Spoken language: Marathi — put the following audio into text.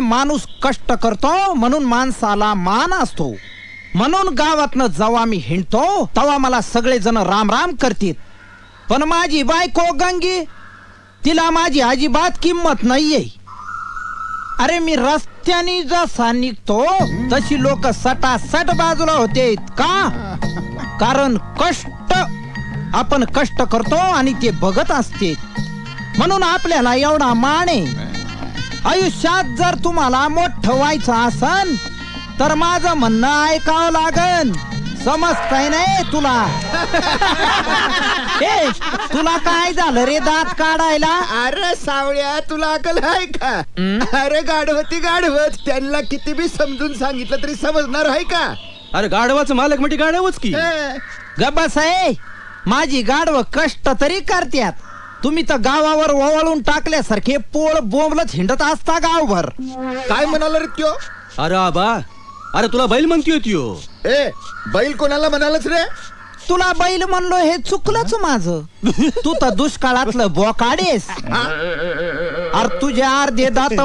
माणूस कष्ट करतो म्हणून माणसाला मान असतो. म्हणून गावातनं जेव्हा मी हिंडतो तेव्हा मला सगळेजण राम राम करतील. पण माझी बायको गंगी, तिला माझी अजिबात किंमत नाहीये. अरे मी रस्त्याने जसा निघतो तशी लोक सटासट बाजूला होते. का? कारण कष्ट, आपण कष्ट करतो आणि ते बघत असते म्हणून आपल्याला एवढा मान आहे. आयुष्यात जर तुम्हाला मोठं व्हायचं असन तर माझं म्हणणं ऐकावं लागन. समजतंय नाही तुला? ए, तुला काय झालं रे दात काढायला? अरे सावळ्या, तुला अकल आहे का? अरे गाढवती गाढवत, त्यांना किती बी समजून सांगितलं तरी समजणार आहे का? अरे गाढवाचं मालक म्हणजे गाढवच की. गबस आहे, माझी गाढव कष्ट तरी करत्यात. तुम्ही तर गावावर ओवाळून टाकल्यासारखे पोळ बोंबलत हिंडत असता गावभर. काय म्हणाला रे त्यो? अरे आबा, अरे तुला बैल म्हणती त्यो. ए, बैल कोणाला म्हणालच रे? तुला बैल म्हणलो हे चुकलंच माझं. तू तर दुष्काळातलं बोकाडेस. अरे तुझे अर्धे दात